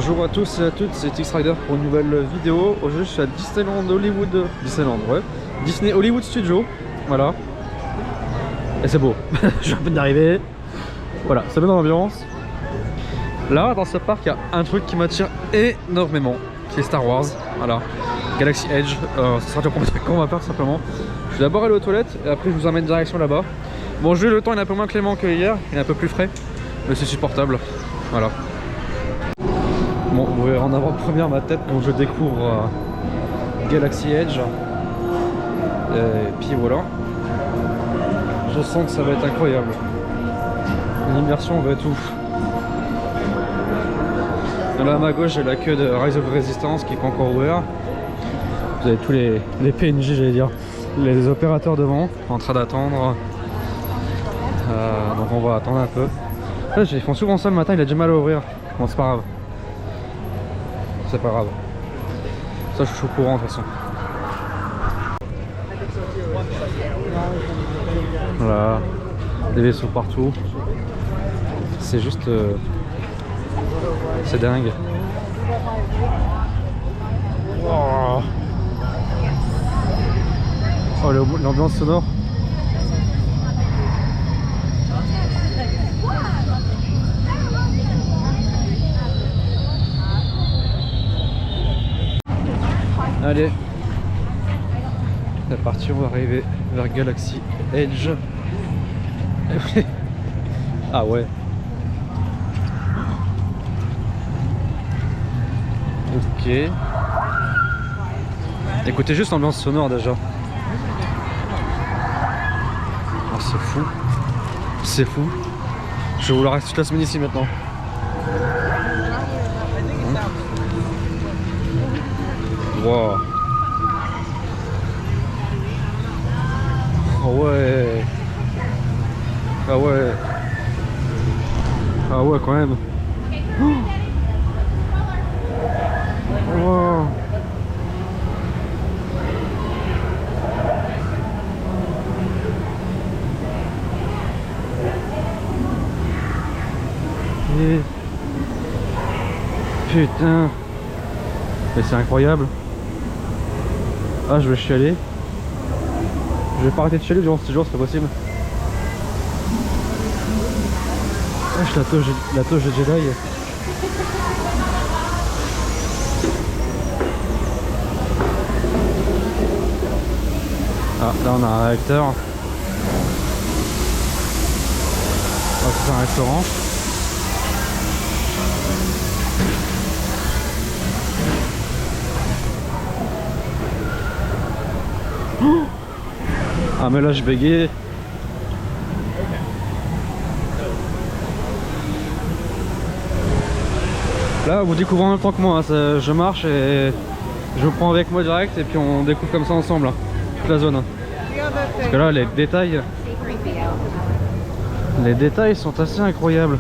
Bonjour à tous et à toutes, c'est X-Rider pour une nouvelle vidéo. Aujourd'hui je suis à Disneyland Hollywood. Disney Hollywood Studio. Voilà. Et c'est beau. Je viens à peine d'arriver. Voilà, ça met dans l'ambiance. Là dans ce parc il y a un truc qui m'attire énormément, qui est Star Wars. Voilà. Galaxy Edge. Ce sera le premier truc qu'on va faire tout simplement. Je vais d'abord aller aux toilettes et après je vous emmène direction là-bas. Bon, j'ai eu le temps, il est un peu moins clément que hier, il est un peu plus frais, mais c'est supportable. Voilà. Bon, vous verrez en avant-première ma tête quand je découvre Galaxy Edge. Et puis voilà. Je sens que ça va être incroyable. L'immersion va être ouf. Là à ma gauche, j'ai la queue de Rise of Resistance qui n'est pas encore ouvert. Vous avez tous les PNJ, j'allais dire, les opérateurs devant, en train d'attendre. Donc on va attendre un peu. Là, ils font souvent ça le matin, il a du mal à ouvrir. Bon, c'est pas grave. C'est pas grave. Ça, je suis au courant de toute façon. Voilà. Des vaisseaux partout. C'est juste... c'est dingue. Oh, oh l'ambiance sonore. Allez, c'est parti, on va arriver vers Galaxy Edge. Ah ouais. Ok. Écoutez juste l'ambiance sonore déjà. Oh, c'est fou. C'est fou. Je vais vouloir rester toute la semaine ici maintenant. Wow. Oh ouais. Ah ouais. Ah ouais quand même. Wow. Et... putain. Mais c'est incroyable. Ah, je vais chialer. Je vais pas arrêter de chialer durant ce jour, c'est pas possible. Wesh, la toge de Jedi. Ah, là on a un réacteur. Ah, c'est un restaurant. Ah mais là je bégaye. Là vous découvrez en même temps que moi, hein. Je marche et je vous prends avec moi direct et puis on découvre comme ça ensemble, hein, toute la zone. Hein. Parce que là les détails sont assez incroyables.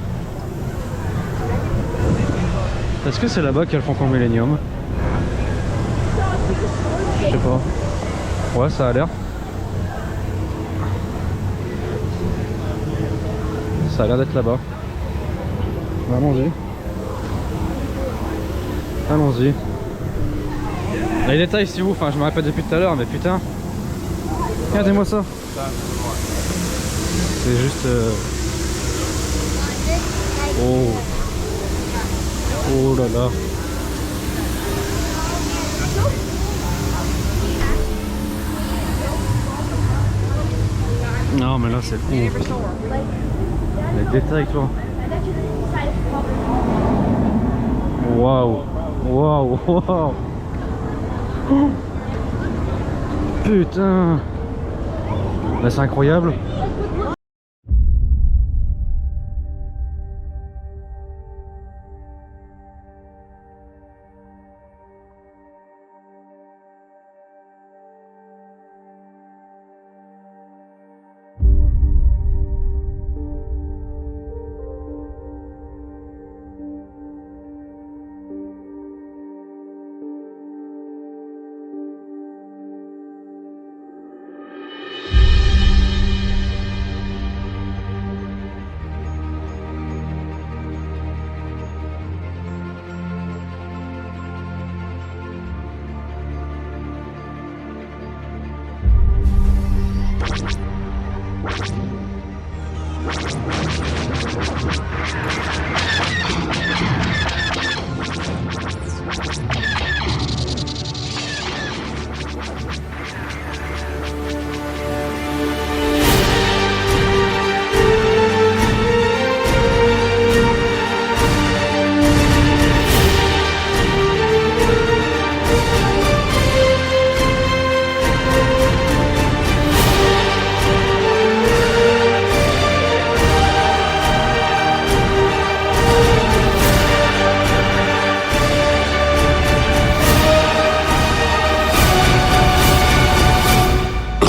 Est-ce que c'est là-bas qu'il y a le Falcon Millennium? Je sais pas. Ouais, ça a l'air. Ça a l'air d'être là-bas. Allons-y. Allons-y. Les détails c'est ouf, hein, je me répète depuis tout à l'heure, mais putain. Regardez-moi ça. C'est juste... Oh. Oh là là. Non mais là c'est ouf. Les détails toi. Waouh. Waouh. Waouh. Oh. Putain. Là c'est incroyable.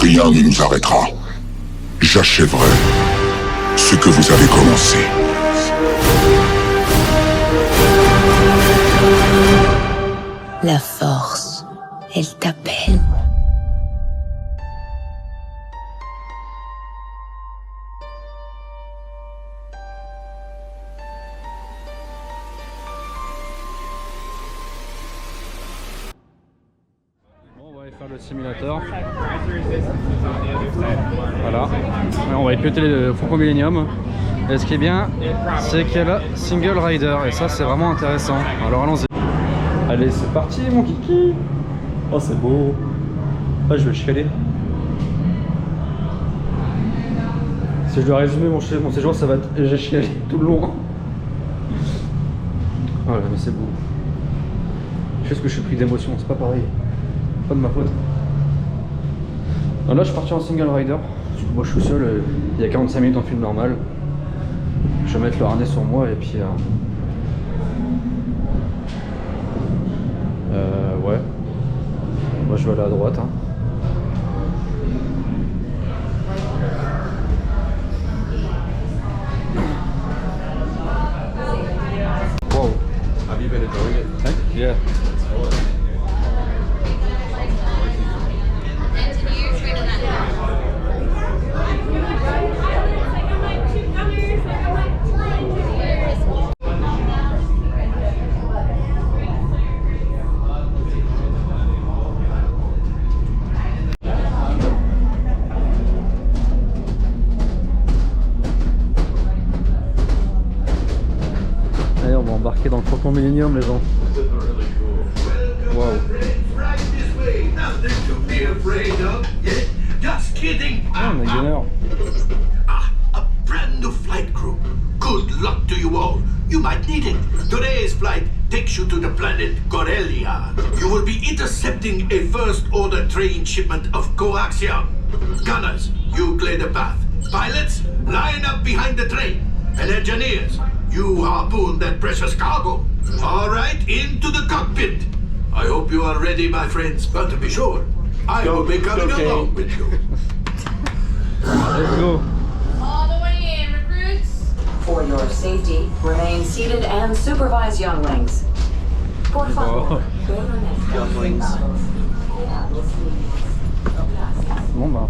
Rien ne nous arrêtera. J'achèverai ce que vous avez commencé. La force, elle t'appelle. On va aller faire le simulateur. Voilà. Et on va écouter le Franco Millennium. Et ce qui est bien, c'est qu'il y a la Single Rider. Et ça, c'est vraiment intéressant. Alors allons-y. Allez, c'est parti, mon kiki. Oh, c'est beau. Ah, je vais chialer. Si je dois résumer mon séjour, ça va être j'ai chialé tout le long. Voilà, mais c'est beau. Je sais ce que je suis pris d'émotion, c'est pas pareil. Pas de ma faute. Alors là, je suis parti en single rider. Moi, je suis seul. Il y a 45 minutes en film normal. Je vais mettre le harnais sur moi et puis. Ouais. Moi, je vais aller à droite. Hein. Wow. Have you been enjoying it? Yeah. Allez, on va embarquer dans le Franco Millennium, les gens. Wow. Just kidding. Ah, on a Gunner. A brand new flight crew. Good luck to you all. You might need it. Today's flight takes you to the planet Corellia. You will be intercepting a first-order train shipment of coaxium. Gunners, you clear the path. Pilots, line up behind the train. And engineers, you harpoon that precious cargo. All right, into the cockpit. I hope you are ready, my friends, but to be sure, I will be coming along with you. Let's go. All the way in, recruits. For your safety, remain seated and supervise younglings. Por favor, Younglings. Bon bah.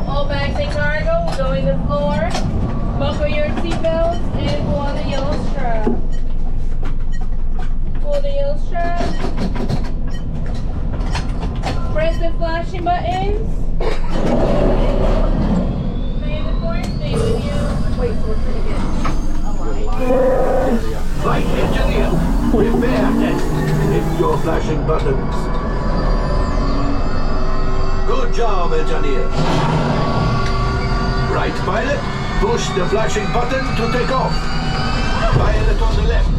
All bags and cargo will go in the floor. Buckle your seatbelts and pull on the yellow strap. Pull the yellow strap. Press the flashing buttons. May the force stay with you. Wait, so we're pretty good. Flight engineer, prepare test. Hit your flashing buttons. Good job, engineer. Right, pilot, push the flashing button to take off. Pilot on the left,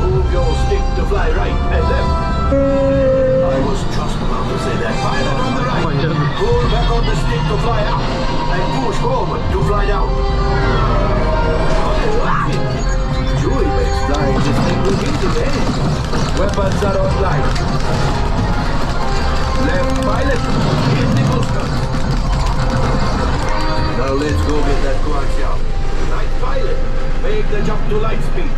move your stick to fly right and left. I was just about to say that. Pilot on the right, pull back on the stick to fly up, and push forward to fly down. Chewie makes flying this thing look easy, eh? Weapons are online. Left pilot, hit the booster. Now let's go get that coaxium. Right pilot, make the jump to light speed.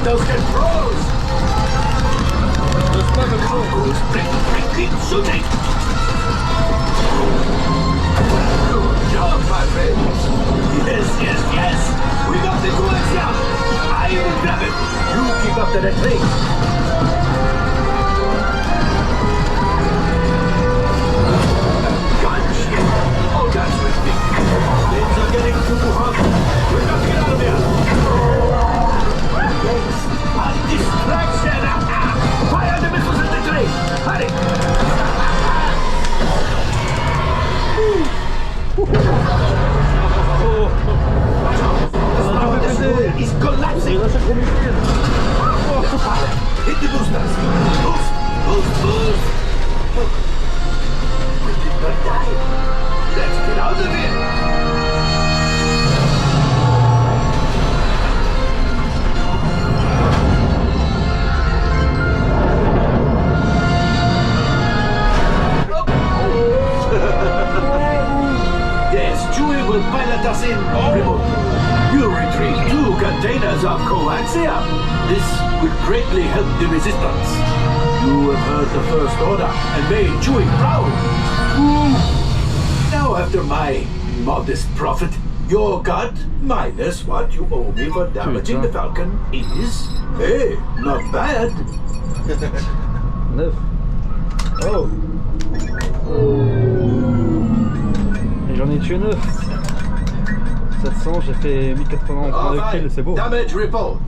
those controls! Keep shooting! Good job, my friends! Yes! We got the coaxium! I will grab it! You keep up to that thing! Gunship! Oh, that's ridiculous! Things are getting too hot! We got to get out of here! Thanks! A distraction! Fire the missiles at the train! Hurry! Is collapsing! Hit the boosters! Boost! We did not die! Let's get out of here! Yes, Chewie will pilot us in remotely. You retrieve 2 containers of coaxium. This will greatly help the resistance. You have heard the First Order and made Chewie proud. Now, after my modest profit, your cut minus what you owe me for damaging the Falcon is, hey, not bad. 9. Oh. Et j'en ai tué 9. 700, j'ai fait 1080 en point de kill, c'est beau. Damage report.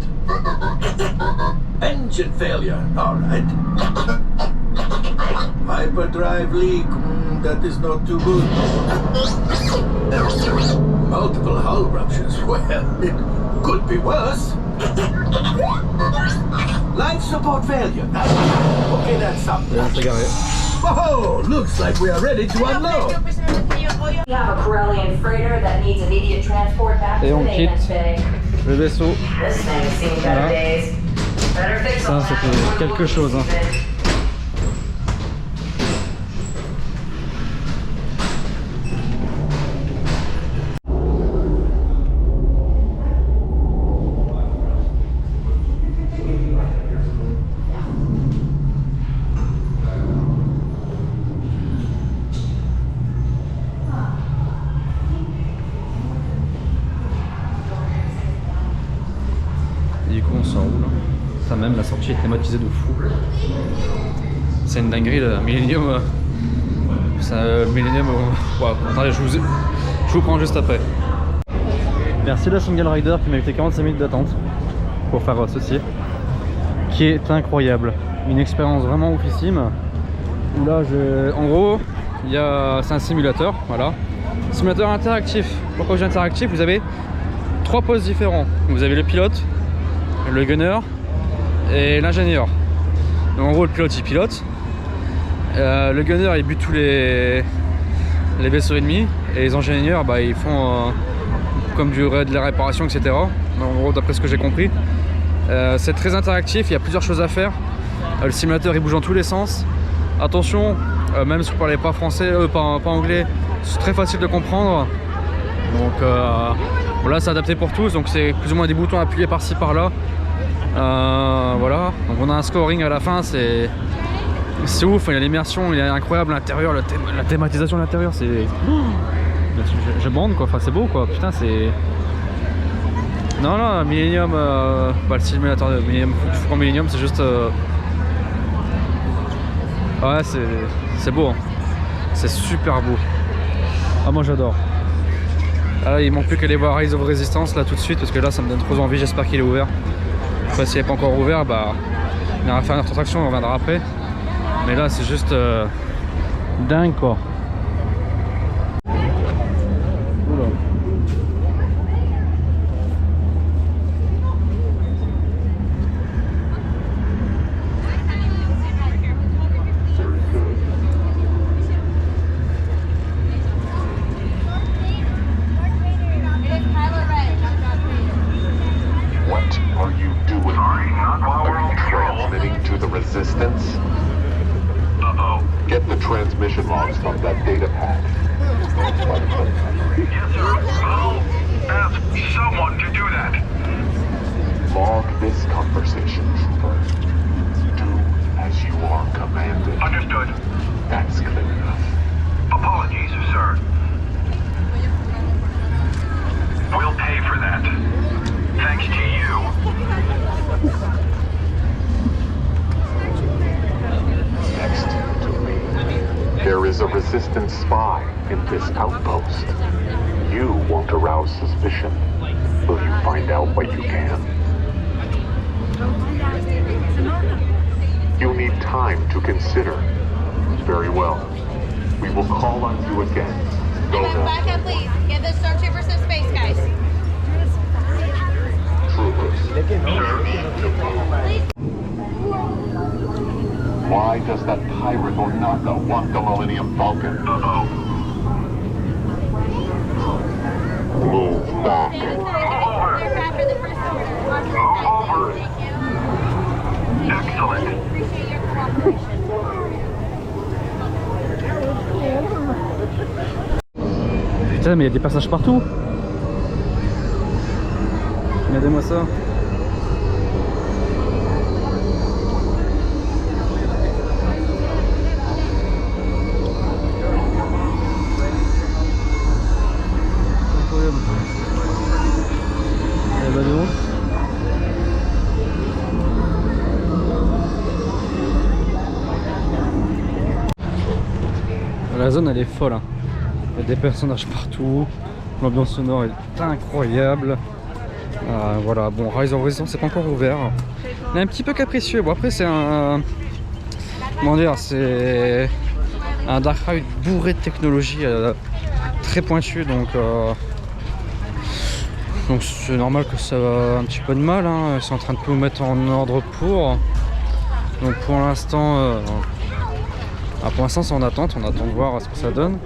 Engine failure. All right. Hyperdrive leak. That is not too good. Multiple hull ruptures. Well, it could be worse. Life support failure. Okay, that's something. Bien, c'est garé. Whoa! Looks like we are ready to unload. We have a Corellian freighter that needs immediate transport back to Et the on maintenance quitte bay. le vaisseau. This thing's seen better Voilà. days. Better fix Ça, all c'était that. quelque chose, hein. Et du coup on s'enroule. Ça même la sortie est thématisée de fou. C'est une dinguerie le Millennium. Millennium. Ouais, attendez, je vous prends juste après. Merci la Single Rider qui m'a évité 45 minutes d'attente pour faire ceci. Qui est incroyable. Une expérience vraiment oufissime. Où là en gros, c'est un simulateur, voilà. Simulateur interactif. Pourquoi j'ai interactif? Vous avez 3 postes différents. Vous avez le pilote, le gunner et l'ingénieur. Donc en gros le pilote il pilote, le gunner il bute tous les vaisseaux ennemis et les ingénieurs bah, ils font comme de la réparation, etc. En gros d'après ce que j'ai compris. C'est très interactif, il y a plusieurs choses à faire. Le simulateur il bouge dans tous les sens. Attention, même si vous ne parlez pas français, pas anglais, c'est très facile de comprendre. Donc voilà, c'est adapté pour tous, donc c'est plus ou moins des boutons appuyés par-ci par-là. Voilà, donc on a un scoring à la fin, c'est ouf, il y a l'immersion, il est incroyable, l'intérieur, la thématisation de l'intérieur, c'est... Je bande quoi, enfin c'est beau quoi, putain c'est... Non, Millennium, le simulateur de Millennium, c'est juste... Ouais, c'est beau, hein. C'est super beau. Ah moi j'adore. Ah, il manque plus qu'à aller voir Rise of Resistance là tout de suite parce que là ça me donne trop envie, j'espère qu'il est ouvert. Enfin s'il n'est pas encore ouvert, bah on ira faire notre attraction, on reviendra après. Mais là c'est juste dingue quoi. Oula. Resistance? Uh-oh. Get the transmission logs from that data pad. Yes, sir. I'll ask someone to do that. Log this conversation. Resistance spy in this outpost. You won't arouse suspicion. Will you find out what you can? You'll need time to consider. Very well. We will call on you again. Go now. Back up, please. Give the stormtroopers some space, guys. Why does that pirate Ornaka want the Millennium Falcon? Move back. Clear path for the first order. Thank you. Excellent. Appreciate your cooperation. Putain, mais il y a des passages partout. Regardez-moi ça. Incroyable. Eh ben, dis donc. La zone elle est folle, hein. Il y a des personnages partout, l'ambiance sonore est incroyable. Voilà, bon, Rise of Resistance c'est pas encore ouvert. Il est un petit peu capricieux. Bon, après c'est un... Comment dire, c'est un Dark Ride bourré de technologie très pointue, donc c'est normal que ça va un petit peu de mal, hein. Ils sont en train de tout mettre en ordre pour. Donc pour l'instant, c'est en attente, on attend de voir ce que ça donne.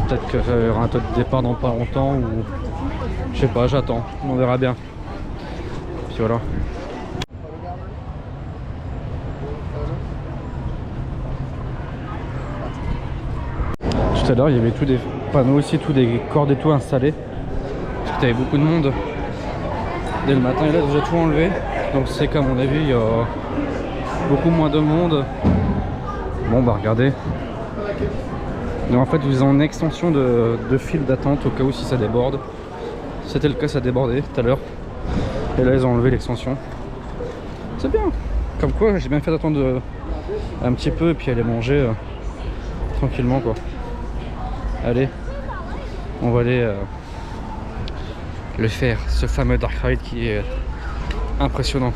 Peut-être qu'il y aura un taux de départ dans pas longtemps ou je sais pas, j'attends, on verra bien. Puis voilà. Tout à l'heure il y avait tous des panneaux aussi, tous des cordes et tout installés. Parce qu'il y avait beaucoup de monde. Dès le matin il a déjà tout enlevé. Donc c'est qu'à mon avis il y a beaucoup moins de monde. Bon bah regardez. Donc en fait ils ont une extension de fil d'attente au cas où si ça déborde. C'était le cas, ça débordait tout à l'heure. Et là ils ont enlevé l'extension. C'est bien. Comme quoi j'ai bien fait d'attendre un petit peu et puis aller manger tranquillement quoi. Allez, on va aller le faire, ce fameux Dark Ride qui est impressionnant.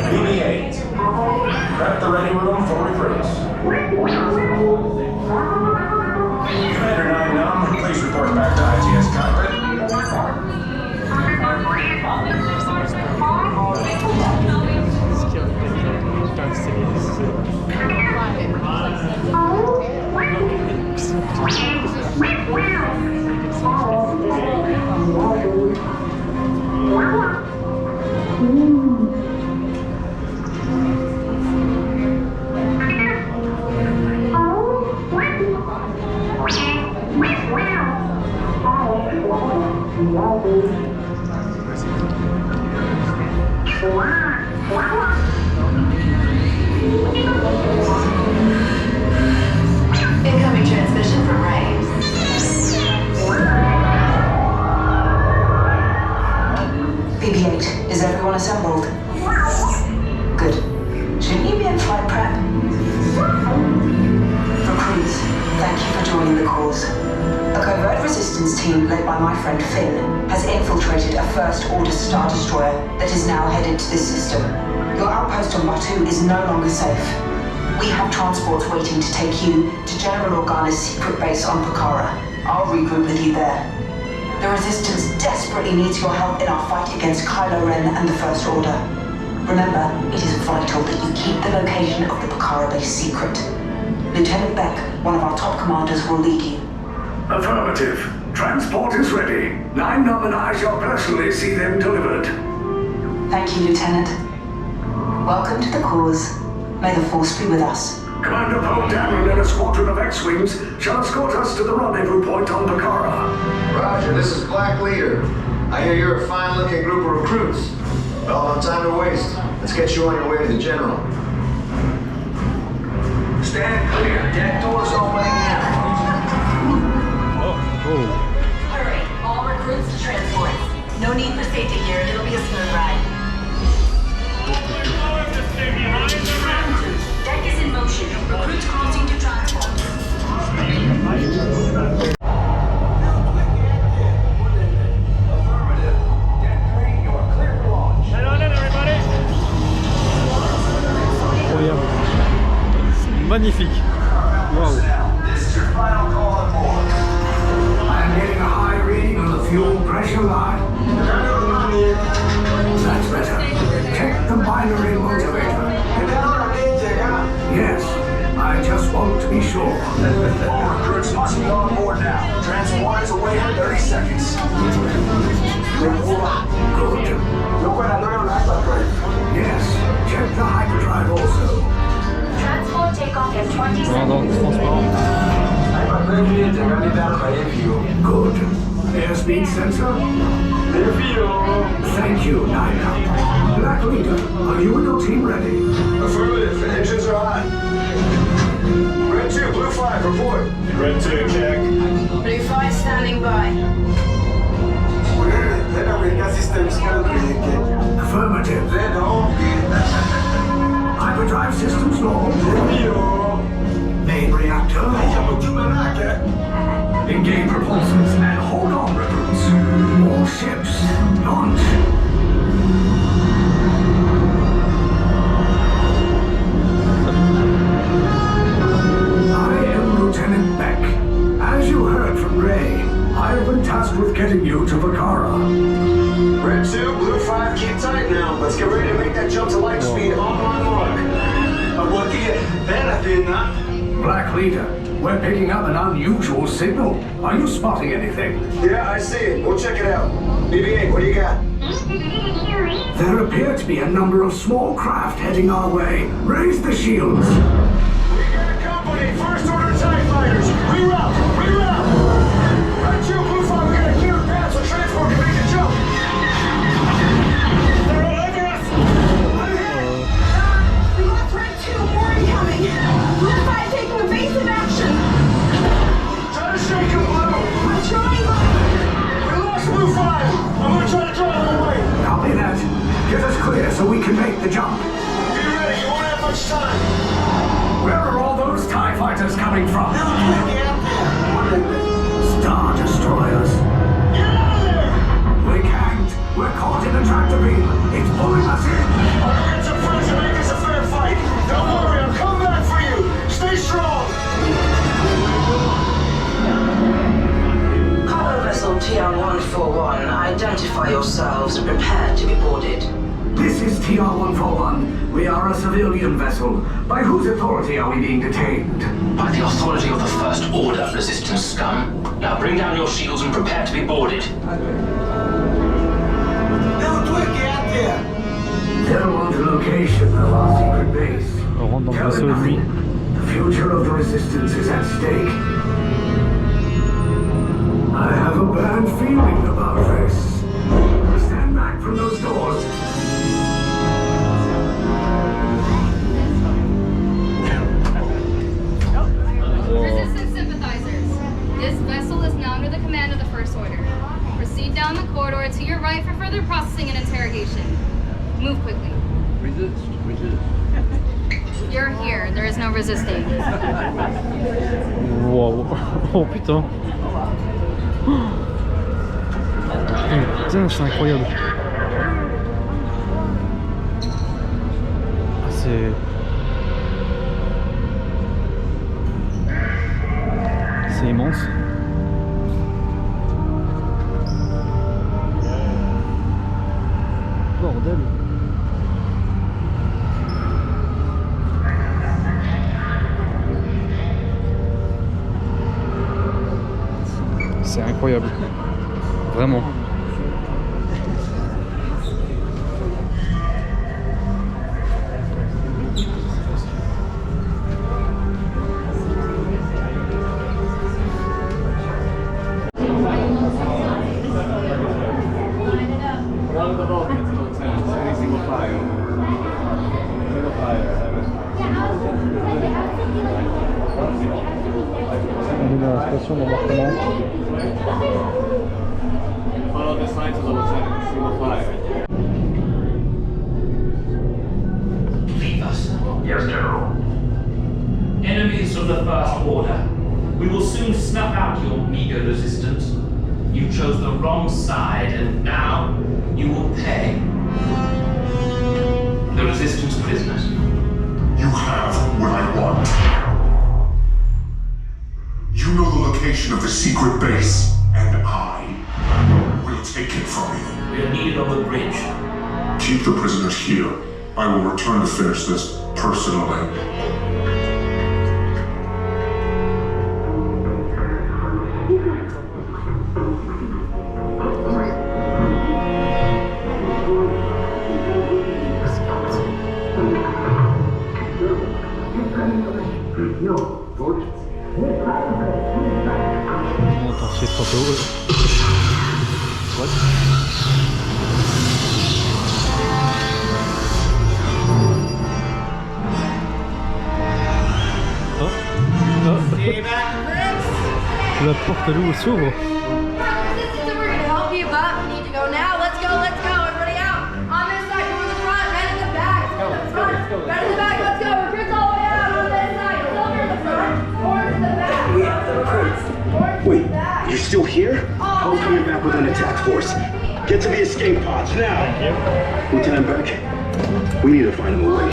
BB-8, prep the ready room for recruits. Commander 9-Num, please report back to IGS cockpit. Incoming transmission from Ray. BB-8, is everyone assembled? Good. Shouldn't you be in flight prep? Recruits, thank you for joining the cause. A covert resistance team led by my friend Finn has infiltrated a First Order Star Destroyer that is now headed to this system. Your outpost on Batuu is no longer safe. We have transports waiting to take you to General Organa's secret base on Pucara. I'll regroup with you there. The Resistance desperately needs your help in our fight against Kylo Ren and the First Order. Remember, it is vital that you keep the location of the Bakara base secret. Lieutenant Beck, one of our top commanders, will lead you. Affirmative. Transport is ready. 9 Num and I shall personally see them delivered. Thank you, Lieutenant. Welcome to the cause. May the Force be with us. Commander Poe Dameron and a squadron of X-Wings shall escort us to the rendezvous point on Bakara. Roger, this is Black Leader. I hear you're a fine-looking group of recruits. Well, no time to waste. Let's get you on your way to the General. Stand clear. Deck doors opening now. Hurry, all recruits to transport. No need for safety gear. It'll be a smooth ride. Deck is in motion. Recruits crossing to transport. Incroyable. Magnifique. Waouh. I'm getting a high reading on the fuel pressure line. That's better. Check the binary motivator. Yes, I just want to be sure. All recruits must be on board now. Transport is away in 30 seconds. Good. Yes, check the hyperdrive also. Transport takeoff in 20 Dans seconds. transparent. Good. Airspeed sensor? Thank you, Nina. Black Leader, are you and your team ready? Affirmative. Engines are on. Red 2, Blue 5, report. Red 2, check. Blue 5 standing by. Affirmative. Hyperdrive systems normal. Main reactor. Engage propulsors and hold on, recruits. All ships, launch. I am Lieutenant Beck. As you heard from Rey, I have been tasked with getting you to Bakara. Red 2, Blue 5, keep tight now. Let's get ready to make that jump to light speed on my mark. Black Leader, we're picking up an unusual signal. Are you spotting anything? Yeah, I see it. We'll check it out. BB-8, what do you got? There appear to be a number of small craft heading our way. Raise the shields. We got a company. First Order TIE fighters. Reroute! Reroute! Red 2, Blue 5, we got a clear path so transport can make the jump. They're all over us! I'm hit! We lost Red 2. More incoming. Blue 5 taking evasive action. Try to shake him, Blue! I'm trying, but... We lost Blue 5! I'm gonna try to draw him away! Copy that. Get us clear so we can make the jump. Be ready, you won't have much time! Where are all those TIE fighters coming from? Star Destroyers. Get out of there! We can't. We're caught in a tractor beam. It's pulling us in. I'll get some friends to make this a fair fight! Don't worry, I'll come back for you! Stay strong! Cargo vessel TR-141, identify yourselves and prepare to be boarded. This is TR-141. We are a civilian vessel. By whose authority are we being detained? By the authority of the First Order, Resistance scum. Now bring down your shields and prepare to be boarded. They're on the location of our secret base. On rentre dans le vaisseau ennemi. The future of the Resistance is at stake. I have a bad feeling about this. Stand back from those doors. Resistance sympathizers. This vessel is now under the command of the First Order. Proceed down the corridor to your right for further processing and interrogation. Move quickly. Resist. You're here. There is no resisting. Wow. Oh putain. Putain, c'est incroyable. Ah, c'est immense. Bordel. C'est incroyable. Vraiment. On est dans la station d'embarquement. Follow the signs of the lieutenant. Single file. Leave us. Yes, General. Enemies of the First Order. We will soon snuff out your meager resistance. You chose the wrong side, and now you will pay. The Resistance prisoners. You have what I want. You know the location of the secret base, and I will take it from you. We are needed on the bridge. Keep the prisoners here. I will return to finish this personally. On entend chier tantôt. What? Oh. La porte l'ouvre s'ouvre. Resistance, we're gonna help you, but we need to go now. Let's go, everybody out. On this side, go in the front, men in the back. Men in the back, let's go. Recruits all the way out on this side. Silver in the front, orange in the back. We have the recruits. Wait, You're still here? How's coming back with an attack force? Get to the escape pods now. Lieutenant Beck, we need to find him a way.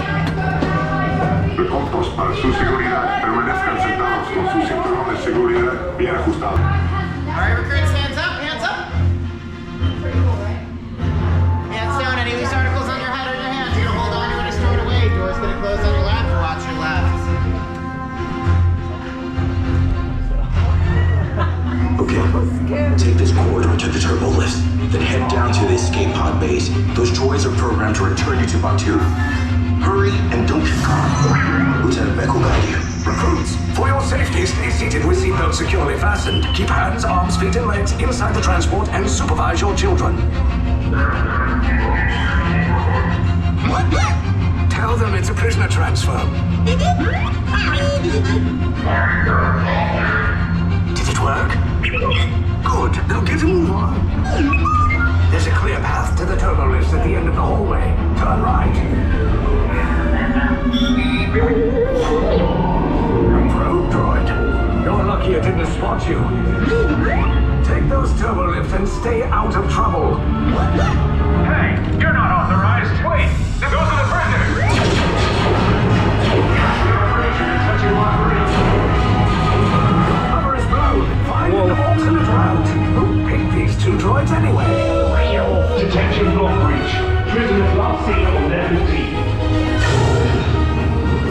Reportos para su seguridad. Permanezcan sentados con su cinturón de seguridad bien ajustado. Alright, recruits, hands up, hands up. pretty cool, right? Hands down, any loose articles on your head or your hands. You're gonna hold on to it or store it away. Door's gonna close on your left, watch your left. Okay, take this corridor to the turbo lift, then head down to the escape pod base. Those droids are programmed to return you to Batuu. Hurry and don't get caught. Lieutenant Beck will guide you. Recruits, for your safety, stay seated with seatbelts securely fastened. Keep hands, arms, feet, and legs inside the transport and supervise your children. Tell them it's a prisoner transfer. Did it work? Good. Now get a move on. There's a clear path to the turbo lifts at the end of the hallway. Turn right. Probe droid. You're lucky it didn't spot you. Take those turbo lifts and stay out of trouble. Hey, you're not authorized. Wait, those are the prisoners. Cover is blown. Find an alternate route. Who picked these two droids anyway? Detection block breach. Prisoners last seen on level D.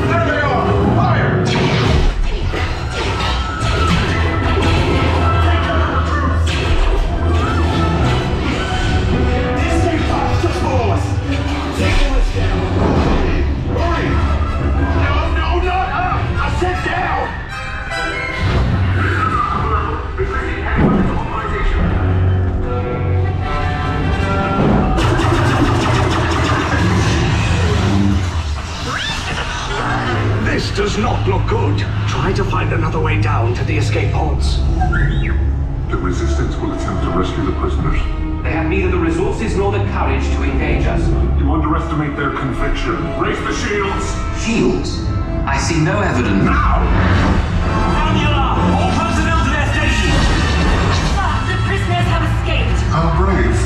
There they are! Fire! This does not look good. Try to find another way down to the escape pods. The Resistance will attempt to rescue the prisoners. They have neither the resources nor the courage to engage us. You underestimate their conviction. Raise the shields! Shields? I see no evidence. Now! Formula! All personnel to their stations! The prisoners have escaped. How brave,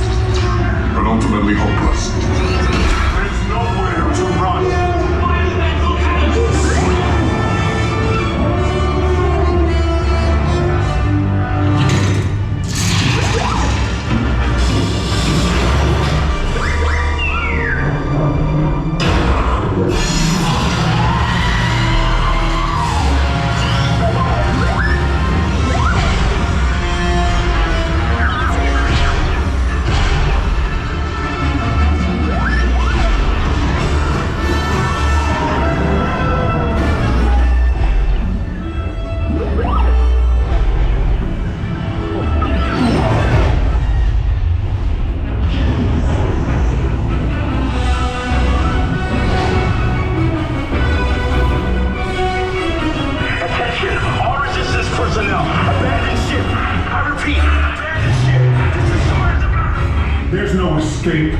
but ultimately hopeless. There's nowhere to run. no escape.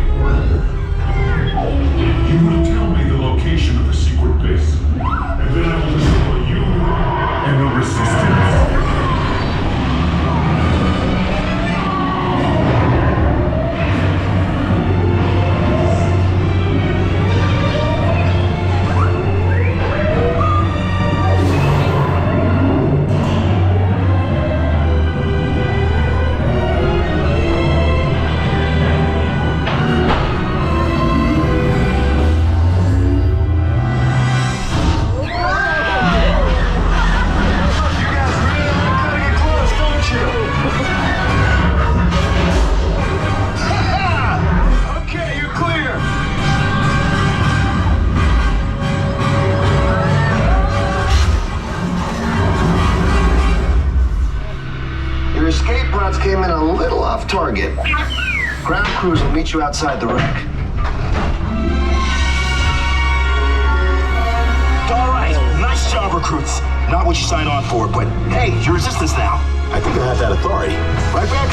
You will tell me the location of the secret base, and then I will destroy you and the Resistance. Came in a little off target. Ground crews will meet you outside the wreck. All right, nice job, recruits. Not what you signed on for, but hey, you're Resistance now. I think I have that authority. Right, Beck?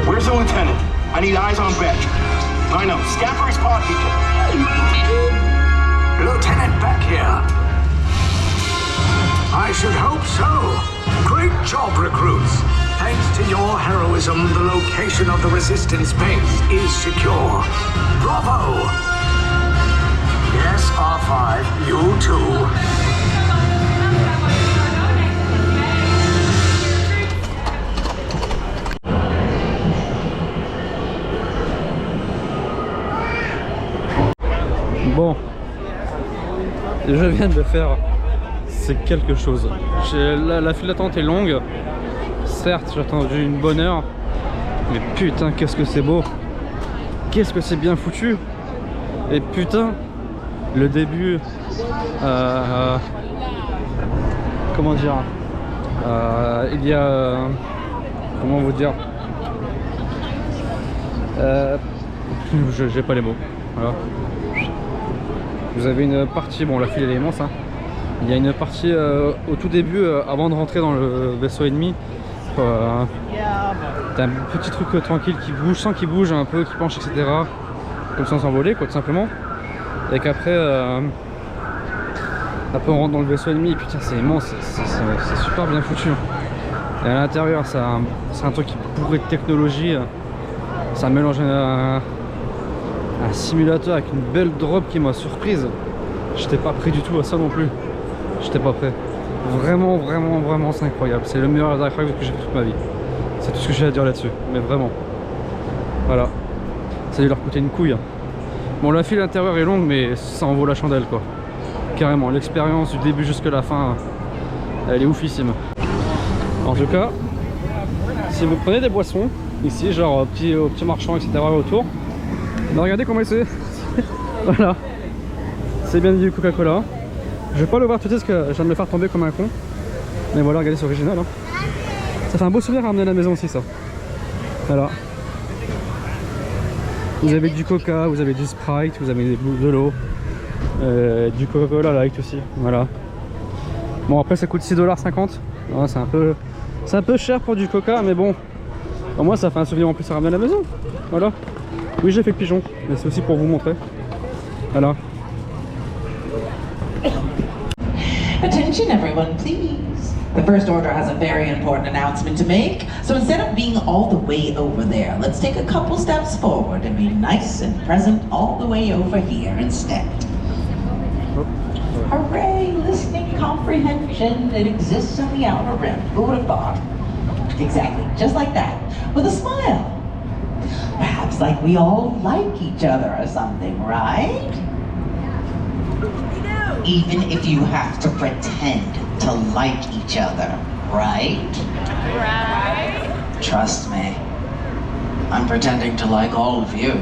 Where's the lieutenant? I need eyes on Beck. Line up, scan for his pod beacon. Lieutenant Beck here. I should hope so. Great job, recruits. Thanks to your heroism, the location of the Resistance base is secure. Bravo! Yes, R5, you too. Bon, je viens de faire, c'est quelque chose. La file d'attente est longue. Certes, j'ai attendu une bonne heure, mais putain, qu'est-ce que c'est beau, qu'est-ce que c'est bien foutu, et putain, le début, comment dire, il y a, comment vous dire, j'ai pas les mots, voilà. Vous avez une partie, bon, la file elle est immense, hein. Il y a une partie au tout début, avant de rentrer dans le vaisseau ennemi. T'as un petit truc tranquille qui bouge, sans qu'il bouge un peu, qui penche, etc. Comme sans s'envoler, quoi, tout simplement. Et qu'après, après on rentre dans le vaisseau ennemi, et putain, c'est immense, c'est super bien foutu. Et à l'intérieur, c'est un truc qui est bourré de technologie. Ça mélange un simulateur avec une belle drop qui m'a surprise. J'étais pas prêt du tout à ça non plus. J'étais pas prêt. Vraiment, vraiment, vraiment, c'est incroyable. C'est le meilleur Dark Ride que j'ai fait toute ma vie. C'est tout ce que j'ai à dire là-dessus. Mais vraiment. Voilà. Ça a dû leur coûter une couille. Bon, la file intérieure est longue, mais ça en vaut la chandelle, quoi. Carrément. L'expérience du début jusqu'à la fin, elle est oufissime. En tout cas, si vous prenez des boissons, ici, genre au petit marchand, etc. autour, bah, regardez comment c'est. Voilà. C'est bien du Coca-Cola. Je vais pas le voir tout de suite parce que je viens de me faire tomber comme un con. Mais voilà, regardez, c'est original. Hein. Ça fait un beau souvenir à ramener à la maison aussi, ça. Voilà. Vous avez du Coca, vous avez du Sprite, vous avez de l'eau. Du Coca-Cola Light aussi. Voilà. Bon, après, ça coûte 6,50 $. C'est un peu cher pour du Coca, mais bon. Au moins, ça fait un souvenir en plus à ramener à la maison. Voilà. Oui, j'ai fait le pigeon, mais c'est aussi pour vous montrer. Voilà. Attention everyone, please. The First Order has a very important announcement to make. So instead of being all the way over there, let's take a couple steps forward and be nice and present all the way over here instead. Hooray, listening comprehension that exists on the outer rim. Who would have thought? Exactly, just like that, with a smile. Perhaps like we all like each other or something, right? Even if you have to pretend to like each other, right? Right. Trust me, I'm pretending to like all of you.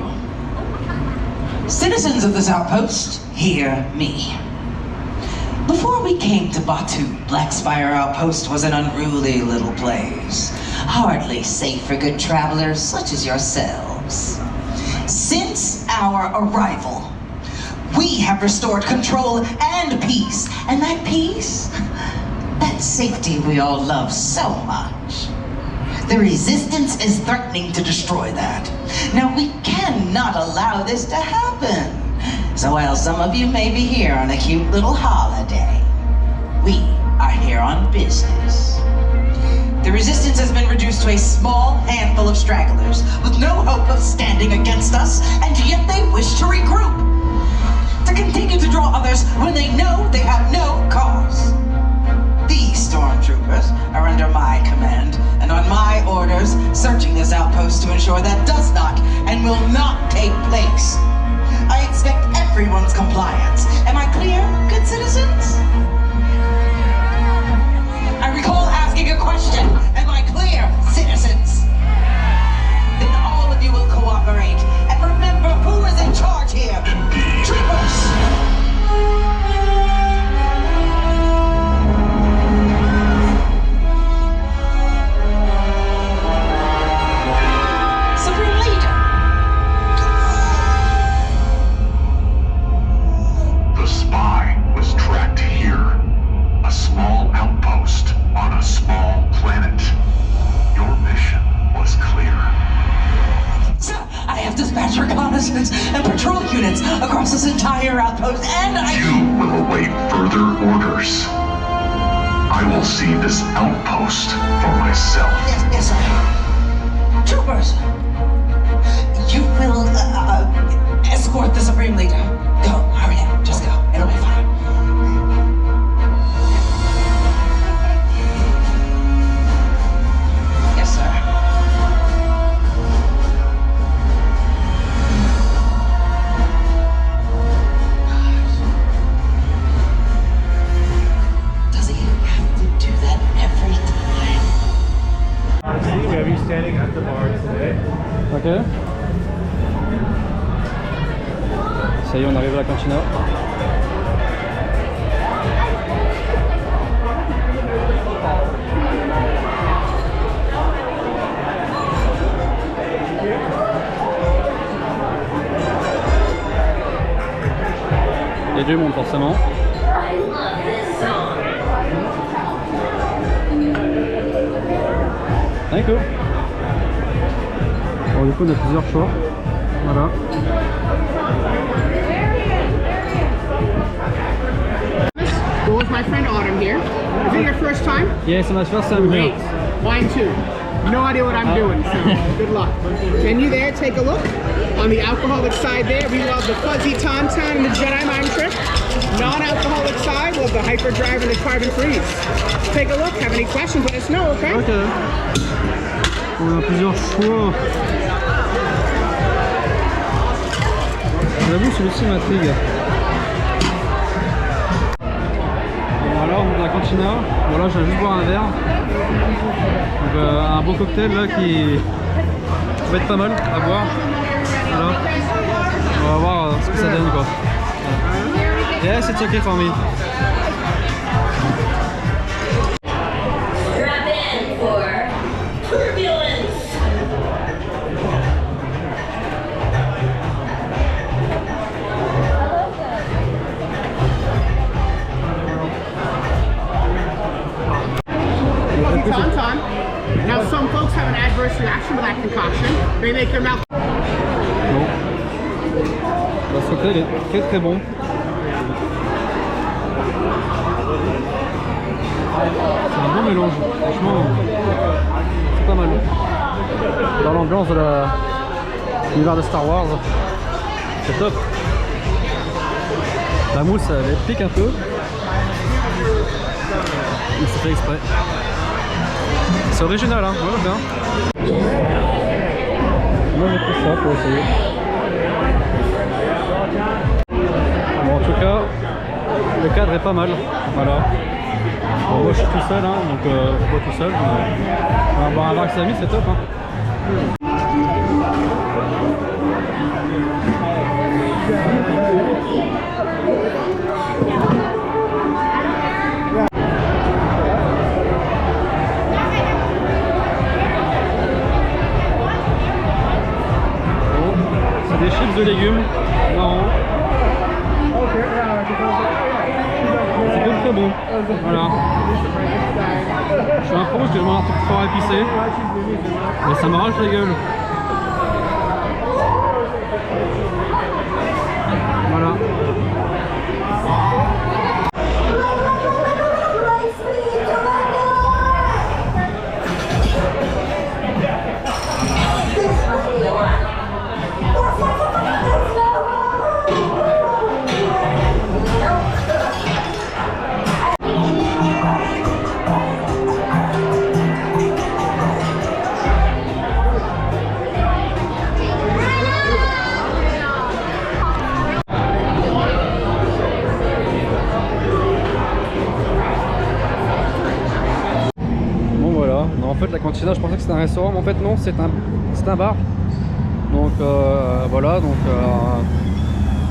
Citizens of this outpost, hear me. Before we came to Batu, Blackspire Outpost was an unruly little place, hardly safe for good travelers such as yourselves. Since our arrival, we have restored control and peace. And that peace, that safety we all love so much, The Resistance is threatening to destroy that. Now, we cannot allow this to happen. So while some of you may be here on a cute little holiday, we are here on business. The Resistance has been reduced to a small handful of stragglers with no hope of standing against us, and yet they wish to regroup. To continue to draw others when they know they have no cause. These stormtroopers are under my command and on my orders, searching this outpost to ensure that does not and will not take place. I expect everyone's compliance. Am I clear, good citizens? I recall asking a question. Am I clear, citizens? Then all of you will cooperate and remember who is in charge here. Troopers! Reconnaissance and patrol units across this entire outpost, and You will await further orders. I will see this outpost for myself. Yes, sir. Troopers, you will escort the Supreme Leader. Go, hurry up, just go. It'll be fine. Yes, sir. Standing at the bar today. Ok. Ça y est, on arrive à la cantina. Il y a du monde forcément. Thank you. Bon, du coup on a plusieurs choix. Voilà. Well, with my friend Autumn here. Is it your first time? Yes, my first time here. Great. Mine too. No idea what I'm doing, so good luck. Can you there take a look? On the alcoholic side there, we love the Fuzzy Tauntaun and the Jedi Mind Trick. Non-alcoholic side, we'll have the Hyperdrive and the Carbon Freeze. Take a look. Have any questions, let us know, okay? Ok. On a plusieurs choix. J'avoue, celui-ci m'intrigue. Voilà, on est dans la cantina. Voilà, je vais juste boire un verre. Donc, un beau cocktail là qui va être pas mal à boire. Voilà. On va voir ce que ça donne quoi. Voilà. Yes, it's okay for me. Strap in for turbulence. Fuzzy Tauntaun. Now, some folks have an adverse reaction to that concoction. They make their mouth. Bon. Bah, ce cocktail est très très bon. C'est un bon mélange, franchement, c'est pas mal. Dans l'ambiance de l'univers de Star Wars, c'est top. La mousse elle pique un peu, mais c'est fait exprès. C'est original, hein, ouais, bien. Moi j'ai pris ça pour essayer. Bon, en tout cas, le cadre est pas mal, voilà. Bon, moi je suis tout seul, hein, donc je bois tout seul. Mais boire un verre avec ses amis, c'est top. Hein. Bon, c'est des chips de légumes, marrant. C'est good. très bon. Voilà. Je suis un pro, je demande un truc fort épicé. Mais ça m'arrache la gueule. Voilà. En fait la cantina je pensais que c'était un restaurant mais en fait non, c'est un bar. Donc voilà, donc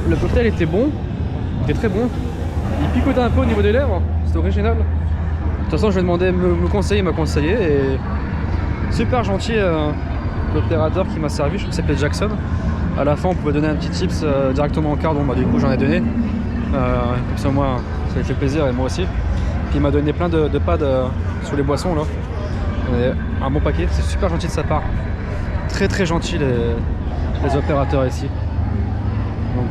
le cocktail était bon, il était très bon. Il picotait un peu au niveau des lèvres, c'était original. De toute façon je lui ai demandé de me conseiller, il m'a conseillé et super gentil l'opérateur qui m'a servi, je crois que s'appelait Jackson. À la fin on pouvait donner un petit tips directement en carte, bon bah du coup j'en ai donné. Comme ça moi ça lui fait plaisir et moi aussi. Puis il m'a donné plein de pads sur les boissons là. Un bon paquet, c'est super gentil de sa part. Très très gentil les opérateurs ici. Donc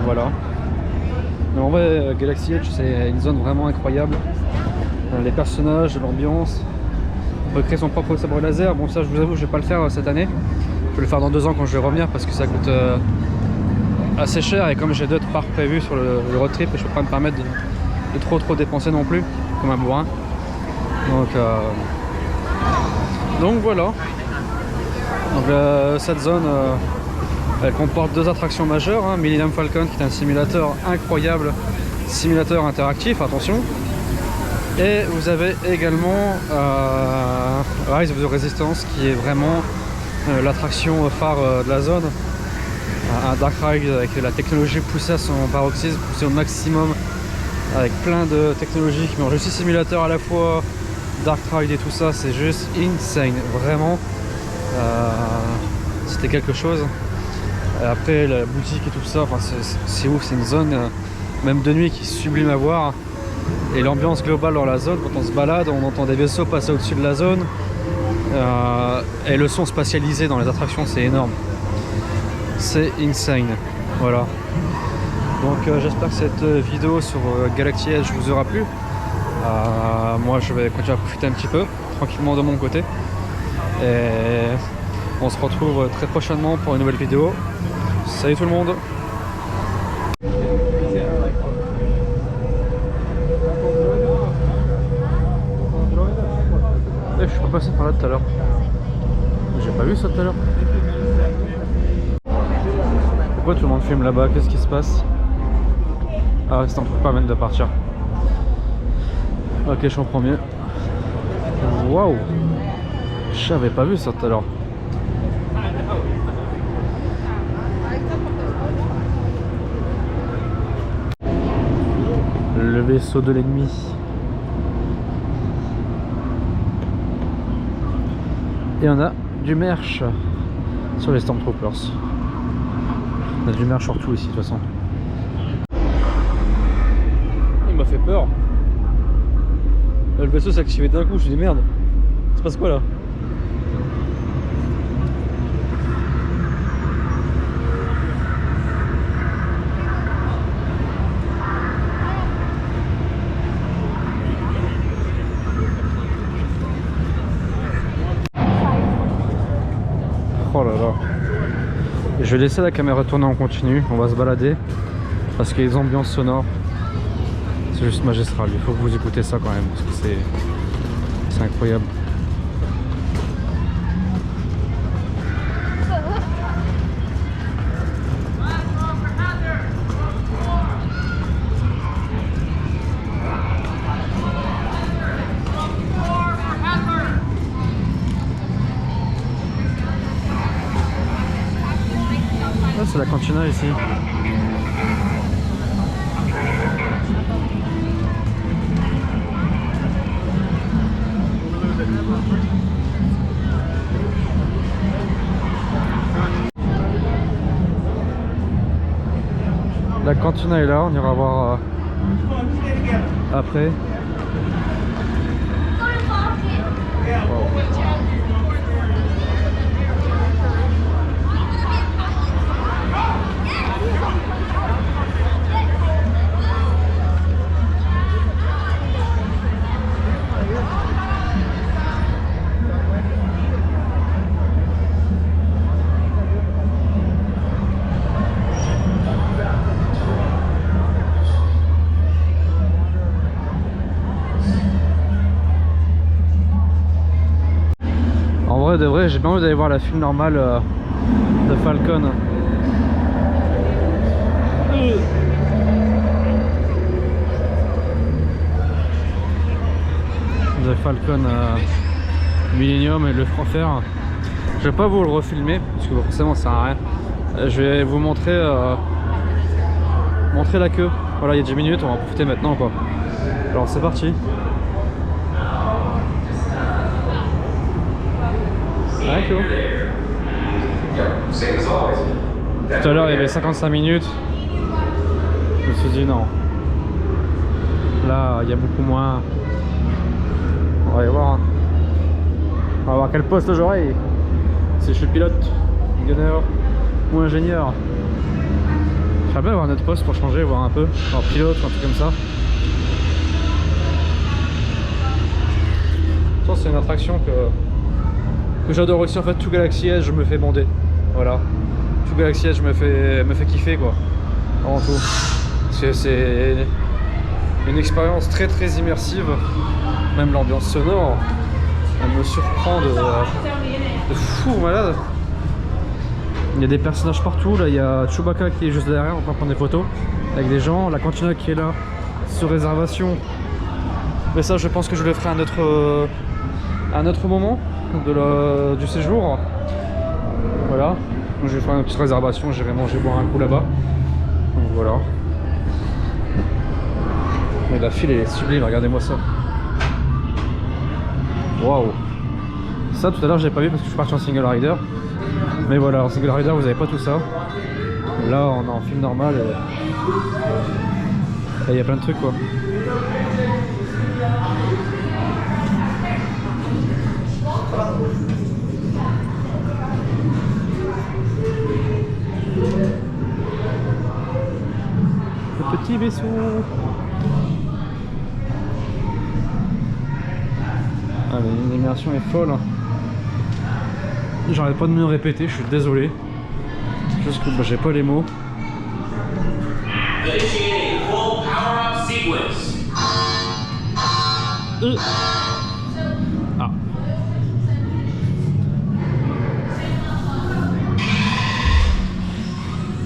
voilà. Mais en vrai Galaxy Edge c'est une zone vraiment incroyable. Les personnages, l'ambiance. On peut créer son propre sabre laser. Bon ça je vous avoue je vais pas le faire cette année. Je vais le faire dans 2 ans quand je vais revenir parce que ça coûte assez cher et comme j'ai d'autres parcs prévus sur le road trip et je peux pas me permettre de trop dépenser non plus comme un bourrin. Donc voilà. Donc cette zone elle comporte 2 attractions majeures, hein. Millennium Falcon qui est un simulateur incroyable, simulateur interactif, attention. Et vous avez également Rise of the Resistance qui est vraiment l'attraction phare de la zone. Un dark ride avec la technologie poussée à son paroxysme, poussée au maximum, avec plein de technologies qui mélangent aussi simulateur à la fois, dark ride et tout ça, c'est juste insane, vraiment. C'était quelque chose. Et après la boutique et tout ça, enfin, c'est ouf, c'est une zone même de nuit qui est sublime à voir. Et l'ambiance globale dans la zone, quand on se balade, on entend des vaisseaux passer au-dessus de la zone. Et le son spatialisé dans les attractions, c'est énorme. C'est insane. Voilà. Donc j'espère que cette vidéo sur Galaxy Edge vous aura plu. Moi je vais continuer à profiter un petit peu, tranquillement de mon côté. Et on se retrouve très prochainement pour une nouvelle vidéo. Salut tout le monde! Je suis pas passé par là tout à l'heure. J'ai pas vu ça tout à l'heure. Pourquoi tout le monde filme là-bas? Qu'est-ce qui se passe? Ah, c'est un truc pas mal de partir. Ok, je comprends mieux. Waouh! J'avais pas vu ça tout à l'heure. Le vaisseau de l'ennemi. Et on a du merch sur les Stormtroopers. On a du merch sur tout ici de toute façon. Il m'a fait peur. Le vaisseau s'est activé d'un coup, je me suis dit merde. Ça se passe quoi là? Oh là là. Je vais laisser la caméra tourner en continu, on va se balader parce qu'il y a des ambiances sonores. C'est juste magistral, il faut que vous écoutez ça quand même parce que c'est incroyable. C'est la cantina ici. La cantina est là, on ira voir après. De vrai, j'ai bien envie d'aller voir la film normale de Falcon. The Falcon Millennium et le faire. Je vais pas vous le refilmer parce que forcément ça sert à rien. Je vais vous montrer la queue. Voilà, il y a 10 minutes, on va en profiter maintenant quoi. Alors c'est parti. Ouais, cool. Tout à l'heure il y avait 55 minutes. Je me suis dit non. Là il y a beaucoup moins. On va y voir. On va voir quel poste j'aurai. Si je suis pilote, gunner ou ingénieur. J'aimerais bien avoir un autre poste pour changer, voir un peu. Alors pilote, un truc comme ça. Ça c'est une attraction que j'adore aussi en fait. Tout Galaxy Edge je me fais bander. Voilà. Tout Galaxy Edge me fait kiffer quoi. Avant tout. Parce que c'est une expérience très immersive. Même l'ambiance sonore, elle me surprend de fou malade. Il y a des personnages partout. Là il y a Chewbacca qui est juste derrière en train de prendre des photos avec des gens. La cantina qui est là sur réservation. Mais ça je pense que je le ferai à un autre moment du séjour. Voilà, donc je vais faire une petite réservation, j'irai manger boire un coup là-bas. Donc voilà. Mais la file elle est sublime, regardez-moi ça. Waouh. Ça tout à l'heure j'ai pas vu parce que je suis parti en single rider. Mais voilà, en single rider vous avez pas tout ça. Là on est en film normal et il y a plein de trucs quoi. Le petit vaisseau. Ah, l'immersion est folle. J'arrête pas de me répéter, je suis désolé. Juste que j'ai pas les mots. Initiating full power-up sequence. Ah.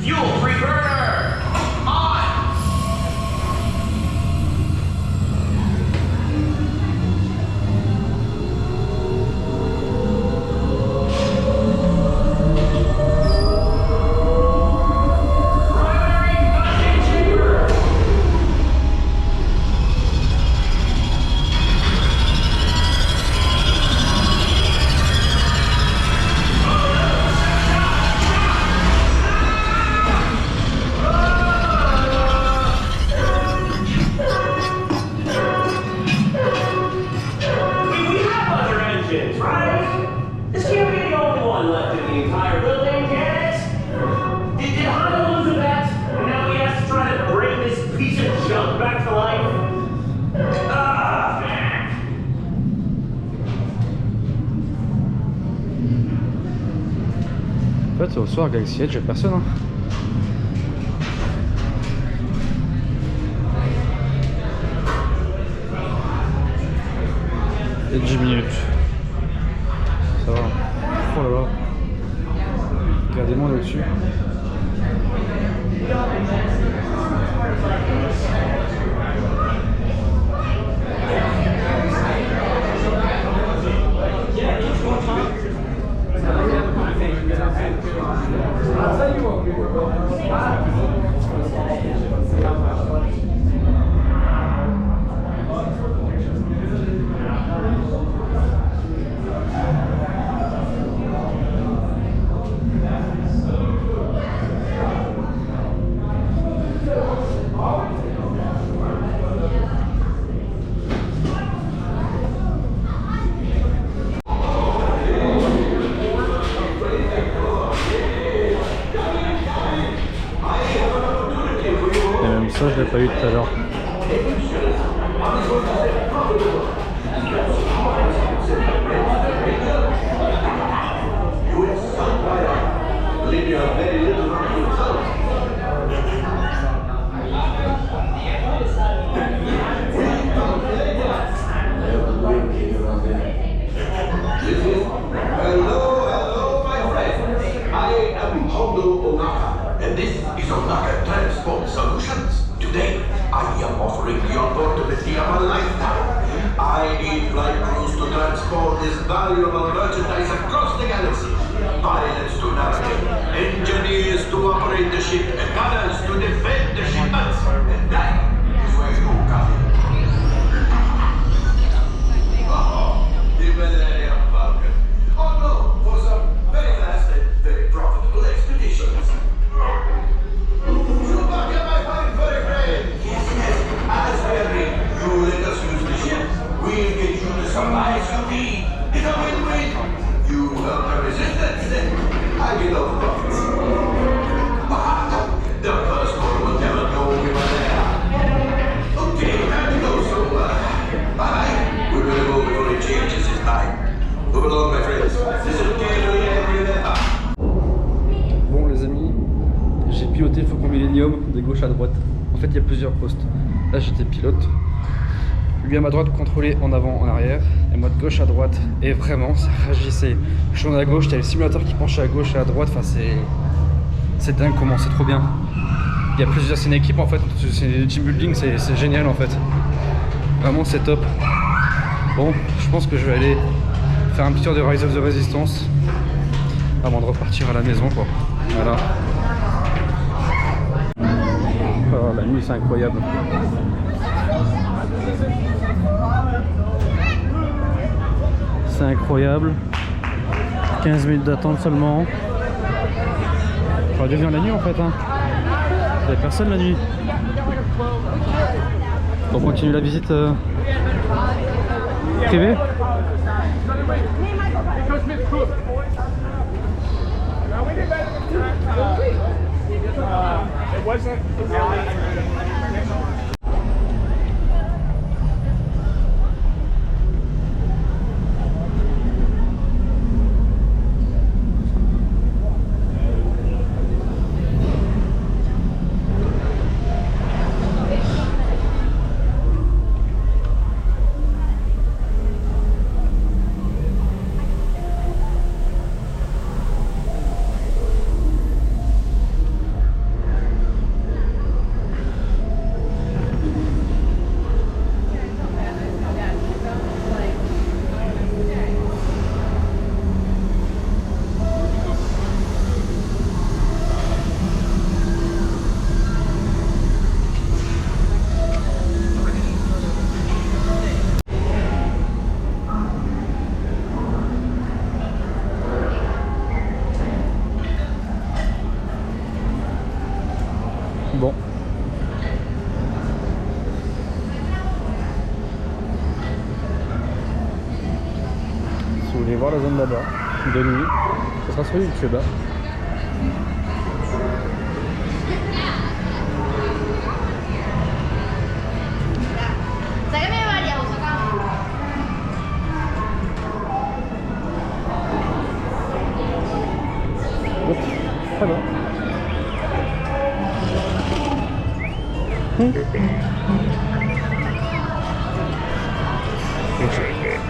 Fuel preburner on. En fait au soir Galaxy Edge, j'ai personne hein. Et 10 minutes. Ça va. Oh là là. Regardez-moi là-dessus. tout à l'heure. Hello, my friend. I am Hondo Onaka, and this is Onaka Transport Solutions. Today, I am offering the opportunity of a lifetime. I need flight crews to transport this valuable merchandise across the galaxy. Pilots to navigate, engineers to operate the ship, and gunners to defend the shipments. And that is where you come in. Oh, the Millennium Falcon. Oh no, for some very fast and very profitable expeditions. Chewbacca, my fine furry friend! Yes, as we agreed, you let us use the ship. We'll get you the supplies you need. It's a win-win. You help the resistance, I get all the profits. The first one will never know we were there. Okay, time to go, so bye-bye. We're gonna go before he changes his mind. Move along, my friends. This is Gabriel and Bon les amis, j'ai piloté Faucon Millenium de gauche à droite. En fait il y a plusieurs postes. Là j'étais pilote. Lui à ma droite contrôlé en avant, en arrière, et moi de gauche à droite. Et vraiment ça réagissait. Je tourne à gauche, t'as le simulateur qui penchait à gauche et à droite. Enfin c'est dingue comment, c'est trop bien. Il y a plusieurs, c'est une équipe en fait, c'est team building, c'est génial en fait. Vraiment c'est top. Bon, je pense que je vais aller faire un petit tour de Rise of the Resistance avant de repartir à la maison quoi. Voilà. Oh, la nuit c'est incroyable. C'est incroyable. 15 minutes d'attente seulement. J'aurais dû venir la nuit en fait hein. Il n'y a personne la nuit. On continue la visite privée. Bon. Si vous voulez voir la zone là-bas, de nuit, ce sera sur YouTube. Très bien.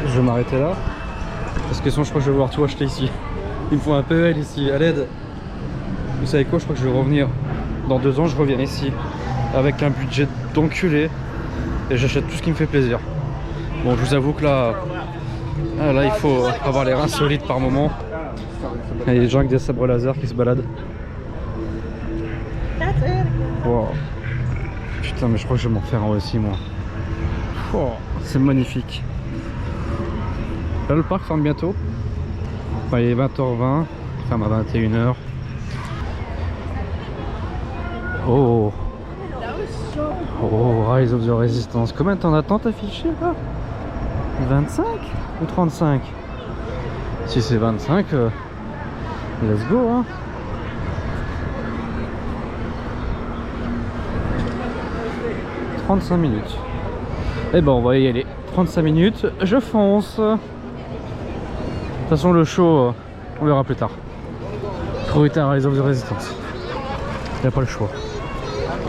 Je vais m'arrêter là parce que sinon je crois que je vais voir tout acheter ici. Il me faut un PEL ici, à l'aide. Vous savez quoi, je crois que je vais revenir dans 2 ans, je reviens ici avec un budget d'enculé et j'achète tout ce qui me fait plaisir. Bon, je vous avoue que là il faut avoir les reins solides par moment. Il y a des gens avec des sabres laser qui se baladent. Wow. Putain, mais je crois que je vais m'en faire un aussi moi. Oh, c'est magnifique. Là le parc ferme bientôt. Enfin, il est 20h20, il ferme à 21h. Oh. Oh, Rise of the Resistance. Combien de temps d'attente affiché là? 25 ou 35? Si c'est 25, let's go hein. 35 minutes. Et ben on va y aller. 35 minutes, je fonce. De toute façon le show, on verra plus tard. Trop tard à Rise of the Resistance. Il n'y a pas le choix.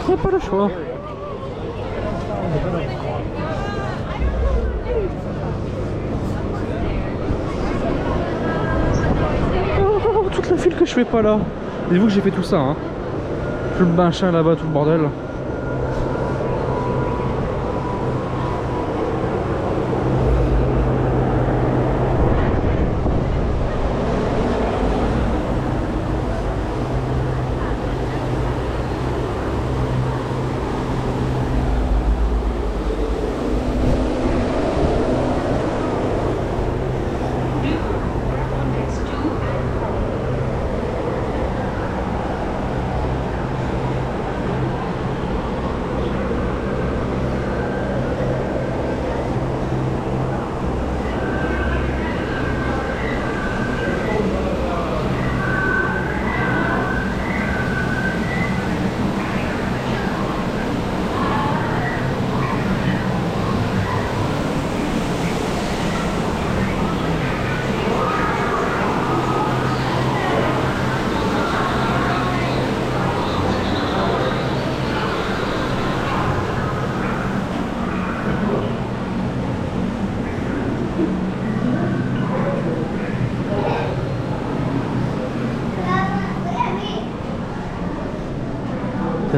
Il n'y a pas le choix. Oh, toute la file que je fais pas là. Dites-vous que j'ai fait tout ça, hein. Tout le machin là-bas, tout le bordel.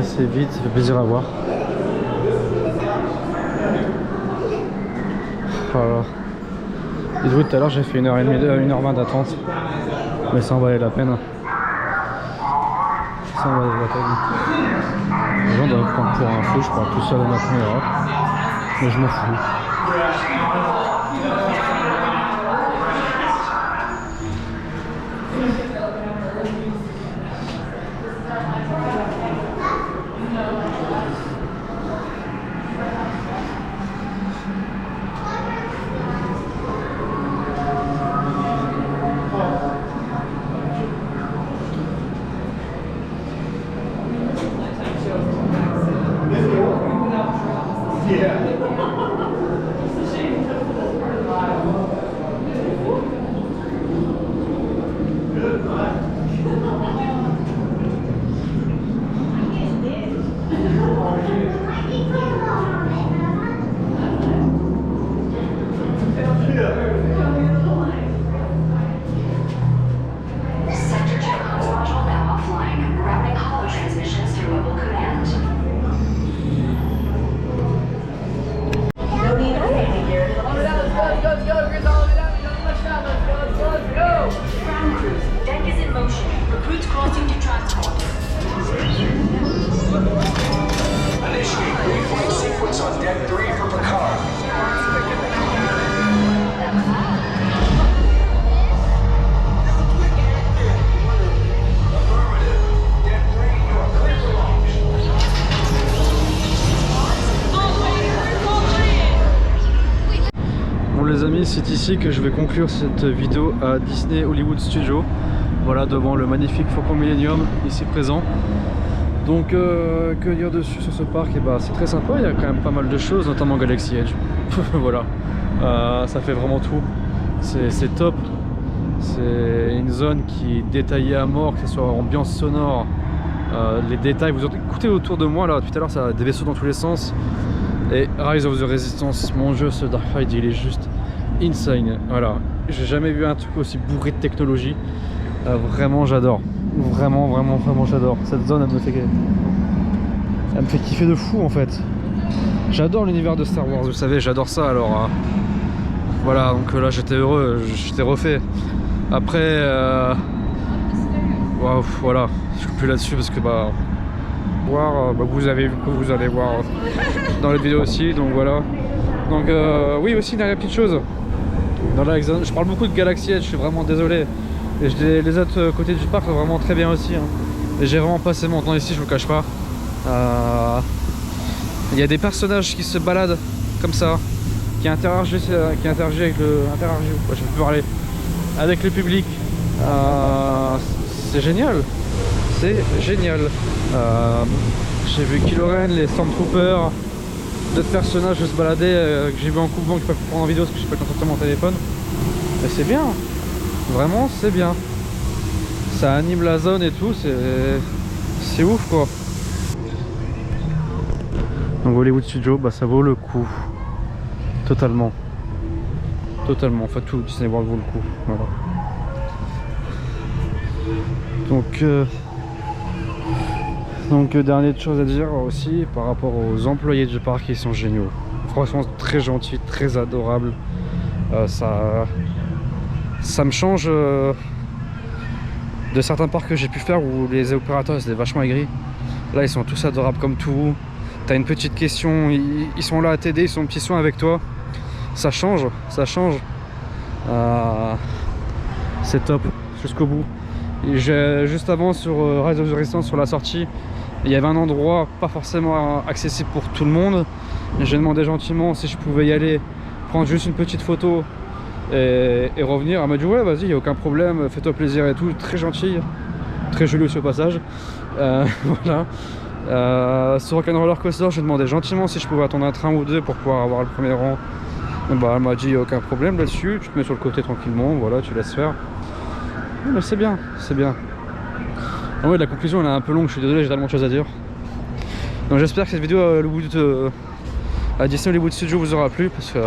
C'est vite, ça fait plaisir à voir. Voilà. Et tout à l'heure j'ai fait 1h30, 1h20 d'attente. Mais ça en valait la peine. Ça en valait la peine. Les gens doivent prendre pour un fou, je parle tout seul à ma caméra. Mais je m'en fous. C'est ici que je vais conclure cette vidéo à Disney Hollywood Studios. Voilà, devant le magnifique Faucon Millenium ici présent. Donc que dire dessus sur ce parc? Et bah, c'est très sympa, il y a quand même pas mal de choses, notamment Galaxy Edge. Voilà, ça fait vraiment tout. C'est top. C'est une zone qui est détaillée à mort, que ce soit ambiance sonore, les détails. Vous écoutez autour de moi là, tout à l'heure ça a des vaisseaux dans tous les sens. Et Rise of the Resistance, mon jeu, ce Dark Ride, il est juste insane. Voilà, j'ai jamais vu un truc aussi bourré de technologie. Vraiment j'adore. Vraiment j'adore. Cette zone elle me fait kiffer de fou en fait. J'adore l'univers de Star Wars, vous savez, j'adore ça. Alors voilà, donc là j'étais heureux, j'étais refait. Après wow, voilà, je suis plus là-dessus parce que vous avez vu que vous allez voir dans la vidéo aussi, donc voilà. Donc oui, aussi une dernière petite chose. Dans la zone, je parle beaucoup de Galaxy Edge, je suis vraiment désolé. Et les autres côtés du parc sont vraiment très bien aussi, hein. Et j'ai vraiment passé mon temps ici, je vous cache pas. Il y a des personnages qui se baladent comme ça, qui interagissent avec le... je vais plus parler. Avec le public. C'est génial. C'est génial. J'ai vu Kylo Ren, les Stormtroopers. d'autres personnages se balader que j'ai vu en coupement que je peux prendre en vidéo parce que je peux pas sortir mon téléphone. Mais c'est bien, vraiment c'est bien. Ça anime la zone et tout, c'est ouf quoi. Donc Hollywood Studios, bah ça vaut le coup. Totalement. Totalement, enfin tout Disney World vaut le coup. Voilà. Donc dernière chose à dire aussi par rapport aux employés du parc, ils sont géniaux. Franchement très gentils, très adorables. Ça me change de certains parcs que j'ai pu faire où les opérateurs étaient vachement aigris. Là ils sont tous adorables comme tout. T'as une petite question, ils sont là à t'aider, ils sont petits soins avec toi. Ça change, ça change. C'est top jusqu'au bout. Juste avant sur Rise of the Resistance, sur la sortie, il y avait un endroit pas forcément accessible pour tout le monde. J'ai demandé gentiment si je pouvais y aller, prendre juste une petite photo et revenir. Elle m'a dit ouais vas-y, il n'y a aucun problème, fais-toi plaisir et tout. Très gentil, très joli aussi au passage. Voilà. Sur Rock'n'Roller Roller Coaster, j'ai demandé gentiment si je pouvais attendre un train ou deux pour pouvoir avoir le premier rang. Bah, elle m'a dit aucun problème là-dessus, tu te mets sur le côté tranquillement, voilà, tu laisses faire. Mais c'est bien, c'est bien. Ah ouais, la conclusion elle est un peu longue, je suis désolé, j'ai tellement de choses à dire. Donc j'espère que cette vidéo à Disney Hollywood Studios vous aura plu, parce que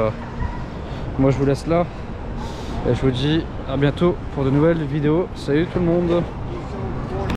moi je vous laisse là. Et je vous dis à bientôt pour de nouvelles vidéos. Salut tout le monde!